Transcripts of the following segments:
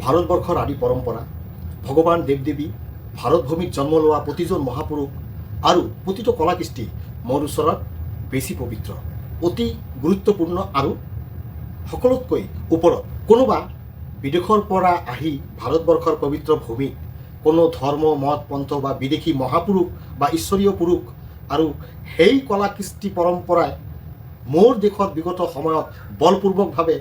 ভাৰতবৰ্ষৰ আদি পৰম্পৰা, ভগৱান দেৱ দেৱী, ভাৰতভূমিত জন্ম লোৱা প্ৰতিজন মহাপুৰুষ আৰু প্ৰতিটো কলা কৃষ্টি মোৰ ওচৰত বেছি পবিত্ৰ, অতি গুৰুত্বপূৰ্ণ আৰু সকলোতকৈ ওপৰত। কোনোবা বিদেশৰ পৰা আহি ভাৰতবৰ্ষৰ পবিত্ৰ ভূমিত কোনো ধৰ্ম মত পন্থ বা বিদেশী মহাপুৰুষ বা ঈশ্বৰীয় পুৰুষ আৰু সেই কলা কৃষ্টি পৰম্পৰাই মোৰ দেশত বিগত সময়ত বলপূৰ্বকভাৱে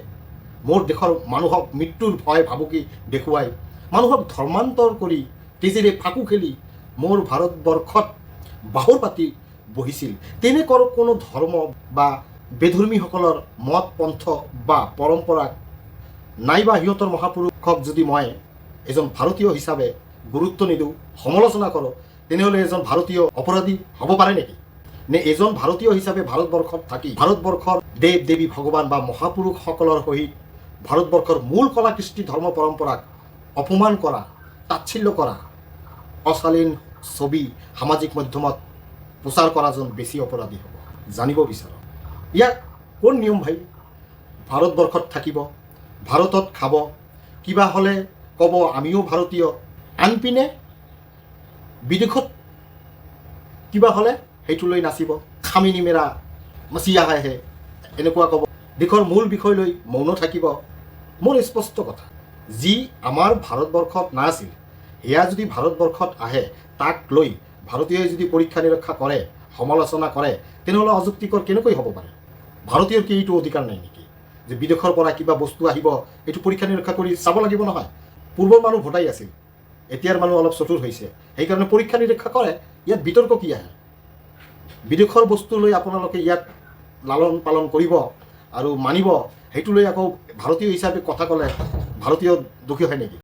মোৰ দেশৰ মানুহক মৃত্যুৰ ভয় ভাবুকি দেখুৱাই মানুহক ধৰ্মান্তৰ কৰি তেজেৰে ফাকু খেলি মোৰ ভাৰতবৰ্ষত বাহুৰ পাতি বহিছিল। তেনেকুৱা কোনো ধৰ্ম বা বেধৰ্মীসকলৰ মত পন্থ বা পৰম্পৰাক নাইবা সিহঁতৰ মহাপুৰুষক যদি মই এজন ভাৰতীয় হিচাপে গুৰুত্ব নিদিওঁ, সমালোচনা কৰোঁ, তেনেহ'লে এজন ভাৰতীয় অপৰাধী হ'ব পাৰে নেকি? নে এজন ভাৰতীয় হিচাপে ভাৰতবৰ্ষত থাকি ভাৰতবৰ্ষৰ দেৱ দেৱী ভগৱান বা মহাপুৰুষসকলৰ সহিত ভাৰতবৰ্ষৰ মূল কলা কৃষ্টি ধৰ্ম পৰম্পৰাক অপমান কৰা, তাচ্ছিল্য কৰা, অশালীন ছবি সামাজিক মাধ্যমত প্ৰচাৰ কৰাজন বেছি অপৰাধী হ'ব? জানিব বিচাৰোঁ ইয়াক কোন নিয়ম ভাই? ভাৰতবৰ্ষত থাকিব, ভাৰতত খাব, কিবা হ'লে ক'ব আমিও ভাৰতীয়, আনপিনে বিদেশত কিবা হ'লে সেইটো লৈ নাচিব, খামিনি মেৰা মাচিয়া হে এনেকুৱা ক'ব, দেশৰ মূল বিষয় লৈ মৌন থাকিব। মোৰ স্পষ্ট কথা, যি আমাৰ ভাৰতবৰ্ষত নাছিল সেয়া যদি ভাৰতবৰ্ষত আহে, তাক লৈ ভাৰতীয়ই যদি পৰীক্ষা নিৰীক্ষা কৰে, সমালোচনা কৰে, তেনেহ'লে অযুক্তিকৰ কেনেকৈ হ'ব পাৰে? ভাৰতীয়ৰ কি এইটো অধিকাৰ নাই নেকি যে বিদেশৰ পৰা কিবা বস্তু আহিব এইটো পৰীক্ষা নিৰীক্ষা কৰি চাব লাগিব? নহয়, পূৰ্বৰ মানুহ ভোটাই আছিল, এতিয়াৰ মানুহ অলপ চতুৰ হৈছে, সেইকাৰণে পৰীক্ষা নিৰীক্ষা কৰে। ইয়াত বিতৰ্ক কি আহে? বিদেশৰ বস্তু লৈ আপোনালোকে ইয়াত লালন পালন কৰিব আৰু মানিব, সেইটো লৈ আকৌ ভাৰতীয় হিচাপে কথা ক'লে ভাৰতীয় দোষী হয় নেকি?